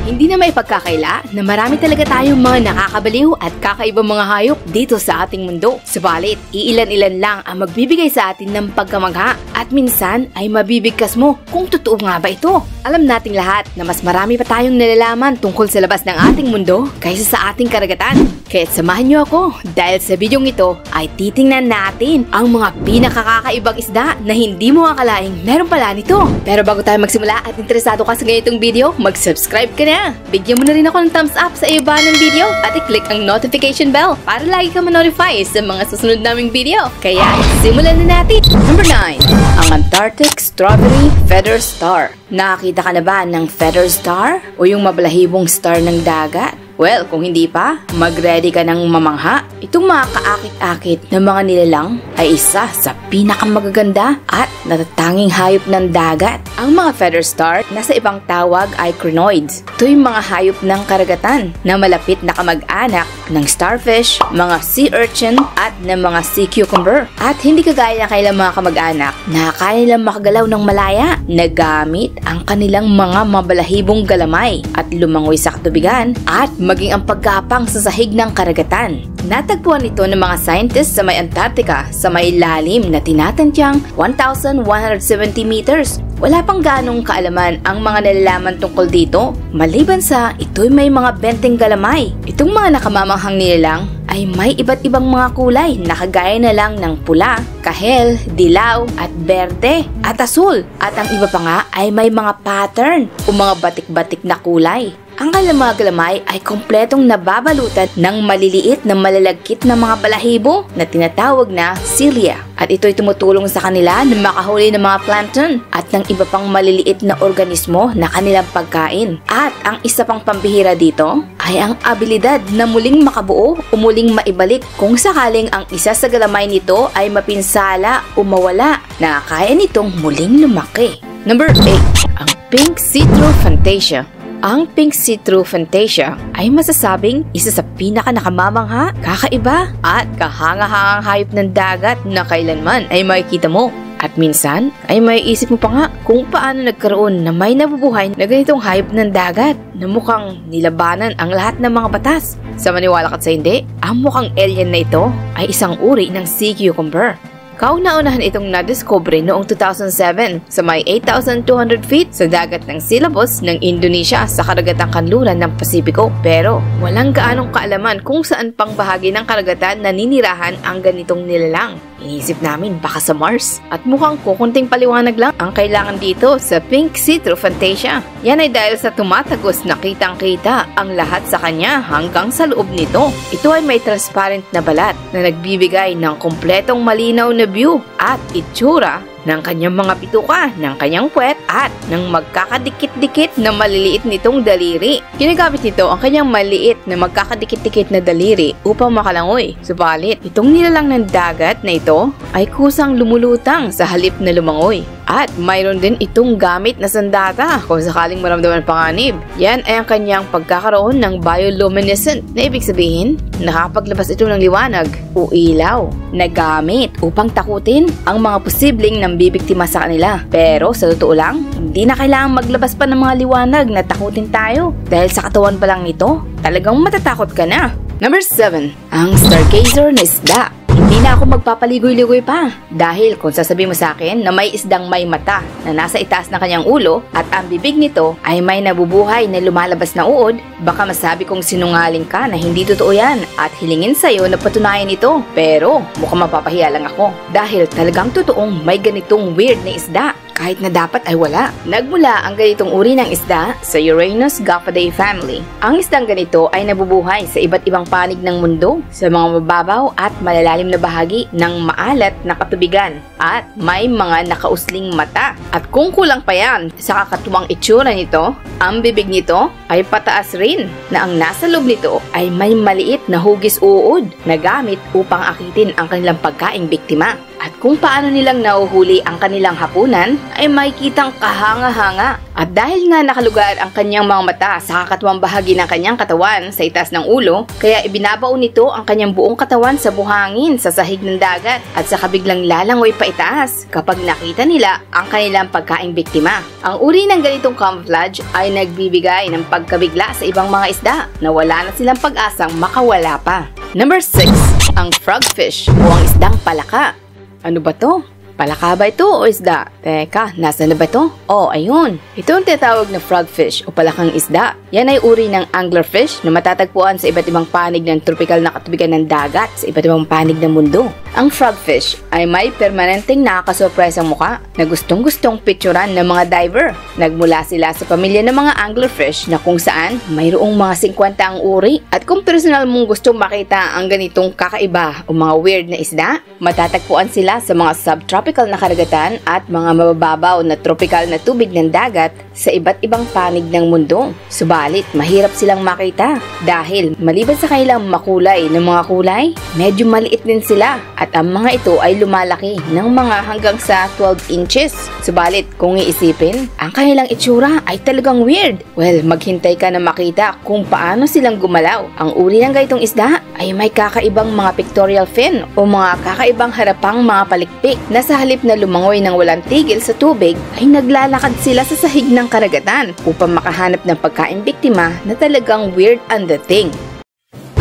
Hindi na may pagkakaila na marami talaga tayong mga nakakabaliw at kakaibang mga hayop dito sa ating mundo. Subalit, iilan-ilan lang ang magbibigay sa atin ng pagkamangha at minsan ay mabibigkas mo kung totoo nga ba ito. Alam nating lahat na mas marami pa tayong nalalaman tungkol sa labas ng ating mundo kaysa sa ating karagatan. Kaya't samahan niyo ako dahil sa bidyong ito ay titingnan natin ang mga pinakakakaibang isda na hindi mo akalaing meron pala nito. Pero bago tayo magsimula at interesado ka sa ganitong video, mag-subscribe ka na. Bigyan mo na rin ako ng thumbs up sa iba ng video at i-click ang notification bell para lagi ka ma-notify sa mga susunod naming video. Kaya simulan na natin! Number 9. Ang Antarctic Strawberry Feather Star. Nakakita ka na ba ng feather star o yung mabalahibong star ng dagat? Well, kung hindi pa, mag-ready ka ng mamangha. Itong mga kaakit-akit na mga nilalang ay isa sa pinakamagaganda at natatanging hayop ng dagat. Ang mga feather star na sa ibang tawag ay crinoids. Ito yung mga hayop ng karagatan na malapit na kamag-anak ng starfish, mga sea urchin at ng mga sea cucumber. At hindi kagaya ng kailang mga kamag-anak na kaya nilang makagalaw ng malaya na gamit ang kanilang mga mabalahibong galamay at lumangoy sa katubigan at maging ang pagkapang sa sahig ng karagatan. Natagpuan ito ng mga scientists sa may Antarctica sa may lalim na tinatantyang 1,170 meters. Wala pang ganong kaalaman ang mga nalalaman tungkol dito, maliban sa ito'y may mga benteng galamay. Itong mga nakamamanghang nilalang ay may iba't ibang mga kulay na kagaya na lang ng pula, kahel, dilaw at berde at asul. At ang iba pa nga ay may mga pattern o mga batik-batik na kulay. Ang kanilang mga galamay ay kompletong nababalutan ng maliliit na malalagkit na mga balahibo na tinatawag na cilia. At ito'y tumutulong sa kanila na makahuli ng mga plankton at ng iba pang maliliit na organismo na kanilang pagkain. At ang isa pang pambihira dito ay ang abilidad na muling makabuo o muling maibalik kung sakaling ang isa sa galamay nito ay mapinsala o mawala na kaya nitong muling lumaki. Number 8. Ang Pink See-Through Fantasia. Ang Pink See-Through Fantasia ay masasabing isa sa pinaka-nakamamangha, kakaiba at kahanga-hangang hayop ng dagat na kailanman ay makikita mo. At minsan ay maiisip mo pa nga kung paano nagkaroon na may nabubuhay na ganitong hayop ng dagat na mukhang nilabanan ang lahat ng mga batas. Sa maniwala ka sa hindi, ang mukhang alien na ito ay isang uri ng sea cucumber. Kauna-unahan itong nadiskubre noong 2007 sa may 8,200 feet sa dagat ng Silabos ng Indonesia sa karagatang kanluran ng Pasipiko. Pero walang gaanong kaalaman kung saan pang bahagi ng karagatan naninirahan ang ganitong nilalang. Inisip namin baka sa Mars. At mukhang kukunting paliwanag lang ang kailangan dito sa Pink See-Through Fantasia. Yan ay dahil sa tumatagos na kitang-kita ang lahat sa kanya hanggang sa loob nito. Ito ay may transparent na balat na nagbibigay ng kompletong malinaw na view at itsura ng kanyang mga bituka, ng kanyang puwet at ng magkakadikit-dikit na maliliit nitong daliri. Ginagamit nito ang kanyang maliit na magkakadikit-dikit na daliri upang makalangoy. Subalit, itong nilalang ng dagat na ito ay kusang lumulutang sa halip na lumangoy. At mayroon din itong gamit na sandata kung sakaling maramdaman panganib. Yan ay ang kanyang pagkakaroon ng bioluminescent na ibig sabihin, nakapaglabas ito ng liwanag o ilaw na gamit upang takutin ang mga posibleng nambibiktima sa kanila. Pero sa totoo lang, hindi na kailangang maglabas pa ng mga liwanag na takutin tayo. Dahil sa katawan pa lang nito, talagang matatakot ka na. Number 7. Ang stargazer na isda. Hindi na ako magpapaligoy-ligoy pa dahil kung sasabihin mo sa akin na may isdang may mata na nasa itaas ng kanyang ulo at ang bibig nito ay may nabubuhay na lumalabas na uod, baka masabi kong sinungaling ka na hindi totoo yan at hilingin sa'yo na patunayan ito. Pero mukhang mapapahiya lang ako dahil talagang totoong may ganitong weird na isda. Kahit na dapat ay wala. Nagmula ang ganitong uri ng isda sa Uranus Gophidae family. Ang isdang ganito ay nabubuhay sa iba't ibang panig ng mundo, sa mga mababaw at malalalim na bahagi ng maalat na katubigan at may mga nakausling mata. At kung kulang pa yan sa kakatuwang itsura nito, ang bibig nito ay pataas rin na ang nasa loob nito ay may maliit na hugis uod na gamit upang akitin ang kanilang pagkaing biktima. At kung paano nilang nahuhuli ang kanilang hapunan ay makikitang kahanga-hanga. At dahil nga nakalugar ang kanyang mga mata sa kakatwang bahagi ng kanyang katawan sa itaas ng ulo, kaya ibinabaon nito ang kanyang buong katawan sa buhangin sa sahig ng dagat at saka biglang lalangoy pa itaas kapag nakita nila ang kanilang pagkaing biktima. Ang uri ng ganitong camouflage ay nagbibigay ng pagkabigla sa ibang mga isda na wala na silang pag-asang makawala pa. Number 6. Ang frogfish o ang isdang palaka. Ano ba to? Palaka ba ito o isda? Teka, nasa na ba ito? Oh, ayun. Ito ang tinatawag na frogfish o palakang isda. Yan ay uri ng anglerfish na matatagpuan sa iba't ibang panig ng tropical na katubigan ng dagat sa iba't ibang panig ng mundo. Ang frogfish ay may permanenteng nakakasurpresang muka na gustong-gustong picturan ng mga diver. Nagmula sila sa pamilya ng mga anglerfish na kung saan mayroong mga 50 ang uri. At kung personal mong gustong makita ang ganitong kakaiba o mga weird na isda, matatagpuan sila sa mga subtropical na karagatan at mga mabababaw na tropical na tubig ng dagat sa iba't ibang panig ng mundo. Subalit, mahirap silang makita dahil maliban sa kanilang makulay ng mga kulay, medyo maliit din sila at ang mga ito ay lumalaki ng mga hanggang sa 12 inches. Subalit, kung iisipin, ang kanilang itsura ay talagang weird. Well, maghintay ka na makita kung paano silang gumalaw. Ang uri ng ganitong isda ay may kakaibang mga pictorial fin o mga kakaibang harapang mga palikpik na sa halip na lumangoy ng walang tigil sa tubig ay naglalakad sila sa sahig ng karagatan upang makahanap ng pagkain biktima na talagang weird ang dating.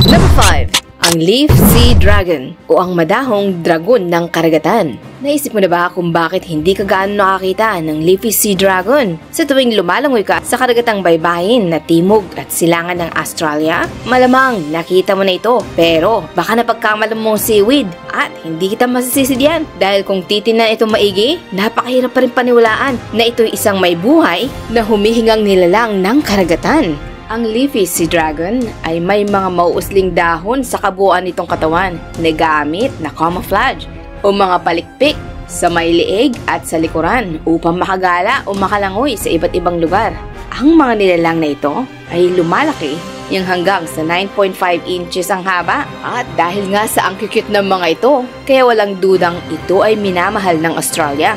Number 5. Ang leaf sea dragon o ang madahong dragon ng karagatan. Naisip mo na ba kung bakit hindi ka gaano nakakita ng leafy sea dragon sa tuwing lumalangoy ka sa karagatang baybayin na timog at silangan ng Australia? Malamang nakita mo na ito, pero baka napagkamalan mong seaweed at hindi kita masisisi diyan dahil kung titinan ito maigi, napakahirap pa rin paniwalaan na ito'y isang may buhay na humihingang nilalang ng karagatan. Ang leafy sea dragon ay may mga mauusling dahon sa kabuuan nitong katawan na gamit na camouflage o mga palikpik sa may liig at sa likuran upang makagala o makalangoy sa iba't ibang lugar. Ang mga nilalang na ito ay lumalaki yung hanggang sa 9.5 inches ang haba at dahil nga sa ang cute ng mga ito, kaya walang dudang ito ay minamahal ng Australia.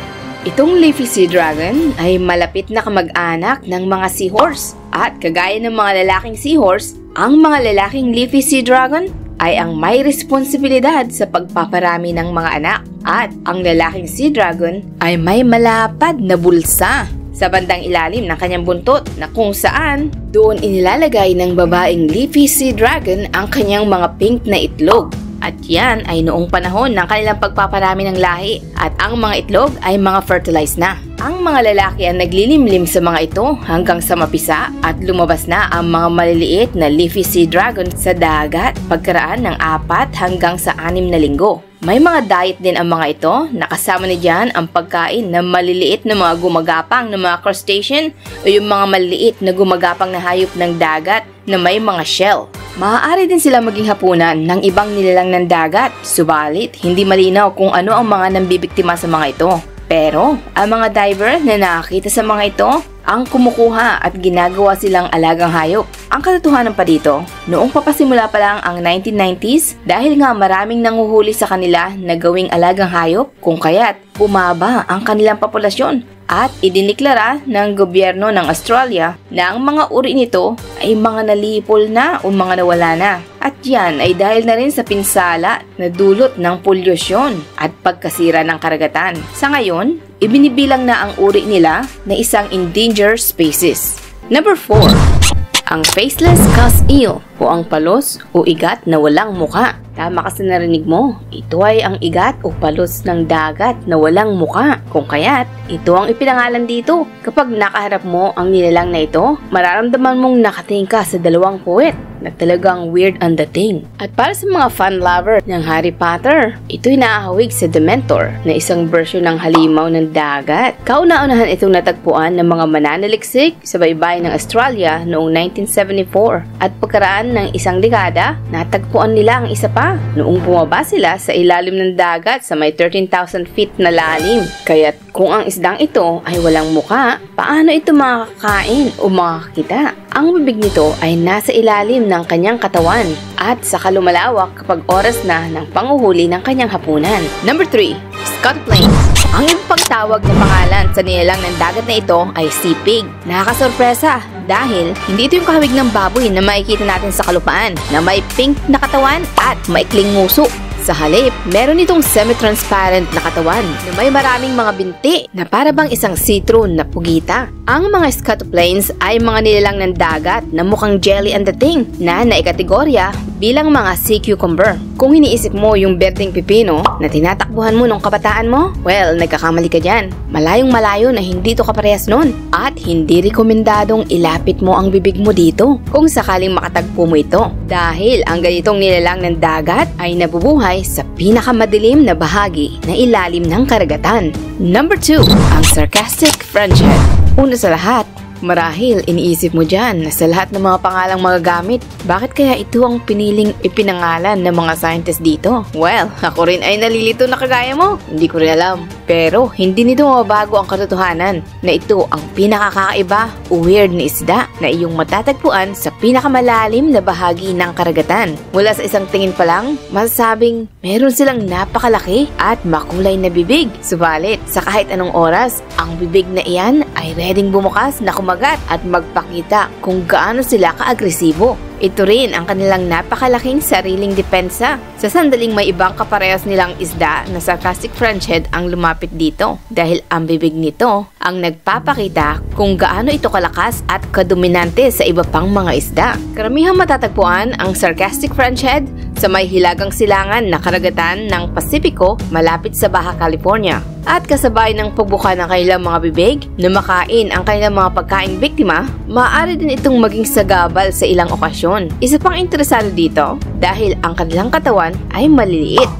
Itong leafy sea dragon ay malapit na kamag-anak ng mga seahorse at kagaya ng mga lalaking seahorse, ang mga lalaking leafy sea dragon ay ang may responsibilidad sa pagpaparami ng mga anak at ang lalaking sea dragon ay may malapad na bulsa sa bandang ilalim ng kanyang buntot na kung saan doon inilalagay ng babaeng leafy sea dragon ang kanyang mga pink na itlog. At yan ay noong panahon ng kanilang pagpaparami ng lahi at ang mga itlog ay mga fertilized na. Ang mga lalaki ang naglilimlim sa mga ito hanggang sa mapisa at lumabas na ang mga maliliit na leafy sea dragon sa dagat pagkaraan ng 4 hanggang sa 6 na linggo. May mga diet din ang mga ito, nakasama na dyan ang pagkain ng maliliit na mga gumagapang na mga crustacean o yung mga maliliit na gumagapang na hayop ng dagat na may mga shell. Maaari din sila maging hapunan ng ibang nilalang ng dagat, subalit hindi malinaw kung ano ang mga nambibiktima sa mga ito. Pero ang mga diver na nakakita sa mga ito ang kumukuha at ginagawa silang alagang hayop. Ang katotohanan pa dito, noong papasimula pa lang ang 1990s dahil nga maraming nanguhuli sa kanila na gawing alagang hayop kung kaya't bumaba ang kanilang populasyon. At idiniklara ng gobyerno ng Australia na ang mga uri nito ay mga nalipol na o mga nawala na. At yan ay dahil na rin sa pinsala na dulot ng polusyon at pagkasira ng karagatan. Sa ngayon, ibinibilang na ang uri nila na isang endangered species. Number 4. Ang faceless cuss eel o ang palos o igat na walang muka. Tama ka sa narinig mo, ito ay ang igat o palos ng dagat na walang muka. Kung kaya't, ito ang ipinangalan dito. Kapag nakaharap mo ang nilalang na ito, mararamdaman mong nakatingin ka sa dalawang puwet na talagang weird ang dating. At para sa mga fan lover ng Harry Potter, ito'y naahawig sa Dementor na isang version ng halimaw ng dagat. Kauna-unahan itong natagpuan ng mga mananaliksik sa baybayin ng Australia noong 1974 at pagkaraan looban ng isang dekada, natagpuan nila ang isa pa noong bumaba sila sa ilalim ng dagat sa may 13,000 feet na lalim. Kaya't kung ang isdang ito ay walang muka, paano ito makakain o makakita? Ang bibig nito ay nasa ilalim ng kanyang katawan at saka lumalawak kapag oras na ng panguhuli ng kanyang hapunan. Number 3. Scuttleplane. Ang ibang pagtawag na pangalan sa nilalang ng dagat na ito ay sea pig. Nakakasorpresa dahil hindi ito yung kahawig ng baboy na makikita natin sa kalupaan na may pink na katawan at maikling nguso. Sa halip, meron itong semi-transparent na katawan na may maraming mga binti na para bang isang see-through na pugita. Ang mga scuttleplanes ay mga nilalang ng dagat na mukhang jelly ang dating na naikategorya bilang mga sea cucumber. Kung iniisip mo yung berdeng pipino na tinatakbuhan mo nung kabataan mo, well, nagkakamali ka dyan. Malayong malayo na hindi ito kaparehas nun at hindi rekomendadong ilapit mo ang bibig mo dito kung sakaling makatagpo mo ito. Dahil ang ganitong nilalang ng dagat ay nabubuhay sa pinakamadilim na bahagi na ilalim ng karagatan. Number 2, ang sarcastic Frenchhead. Una sa lahat, marahil iniisip mo dyan na sa lahat ng mga pangalang magagamit, bakit kaya ito ang piniling ipinangalan ng mga scientist dito? Well, ako rin ay nalilito na kagaya mo. Hindi ko rin alam. Pero hindi nito mababago ang katotohanan na ito ang pinakakaiba o weird na isda na iyong matatagpuan sa pinakamalalim na bahagi ng karagatan. Mula sa isang tingin pa lang, masasabing meron silang napakalaki at makulay na bibig. Subalit, sa kahit anong oras, ang bibig na iyan ay reading bumukas na kumagat at magpakita kung gaano sila kaagresibo. Ito rin ang kanilang napakalaking sariling depensa. Sa sandaling may ibang kaparehas nilang isda na sarcastic Frenchhead ang lumapit dito dahil ang bibig nito ang nagpapakita kung gaano ito kalakas at kadominante sa iba pang mga isda. Karamihang matatagpuan ang sarcastic Frenchhead sa may hilagang silangan na karagatan ng Pasipiko malapit sa Baja California. At kasabay ng pagbuka ng kanilang mga bibig na makain ang kanilang mga pagkaing biktima, maaari din itong maging sagabal sa ilang okasyon. Isa pang interesado dito dahil ang kanilang katawan ay maliliit.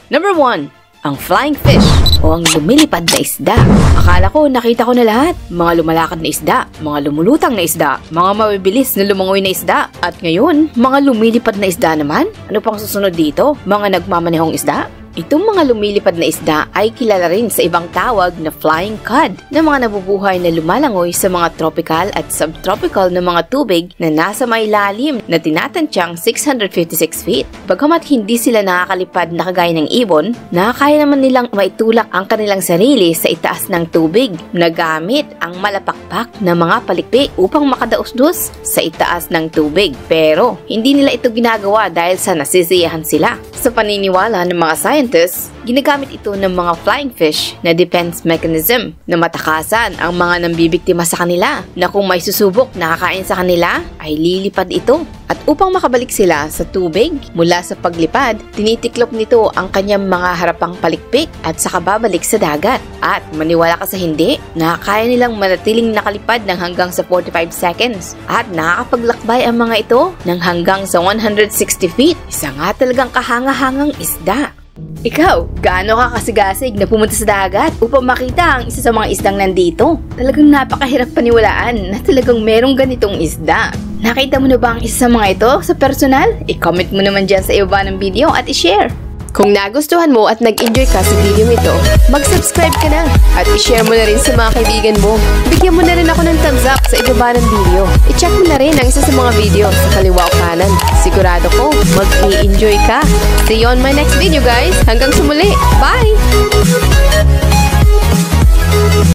Number 1. Ang flying fish o ang lumilipad na isda. Akala ko nakita ko na lahat. Mga lumalakad na isda, mga lumulutang na isda, mga mabibilis na lumangoy na isda. At ngayon, mga lumilipad na isda naman? Ano pang susunod dito? Mga nagmamanehong isda? Itong mga lumilipad na isda ay kilala rin sa ibang tawag na flying cod na mga nabubuhay na lumalangoy sa mga tropical at subtropical na mga tubig na nasa may lalim na tinatansyang 656 feet. Bagamat hindi sila nakakalipad na kagaya ng ibon, nakakaya naman nilang maitulak ang kanilang sarili sa itaas ng tubig na gamit ang malapakpak na mga palikpik upang makadaos-dos sa itaas ng tubig. Pero hindi nila ito ginagawa dahil sa nasisiyahan sila. Sa paniniwala ng mga scientists, ginagamit ito ng mga flying fish na defense mechanism na matakasan ang mga nambibiktima sa kanila na kung may susubok na kakain sa kanila ay lilipad ito. At upang makabalik sila sa tubig mula sa paglipad, tinitiklop nito ang kanyang mga harapang palikpik at saka babalik sa dagat. At maniwala ka sa hindi, nakakaya nilang manatiling nakalipad ng hanggang sa 45 seconds at nakakapaglakbay ang mga ito ng hanggang sa 160 feet. Isa nga talagang kahanga-hangang isda. Ikaw, gaano ka kasigasig na pumunta sa dagat upang makita ang isa sa mga isdang nandito? Talagang napakahirap paniwalaan na talagang merong ganitong isda. Nakita mo na ba ang isa sa mga ito sa personal? I-comment mo naman dyan sa ibaba ng video at i-share. Kung nagustuhan mo at nag-enjoy ka sa video ito, mag-subscribe ka na at i-share mo na rin sa mga kaibigan mo. Bigyan mo na rin ako ng thumbs up sa ibaba ng video. I-check mo na rin ang isa sa mga video sa kaliwa o kanan. Sigurado ko, mag-i-enjoy ka. See you on my next video guys. Hanggang sa muli. Bye!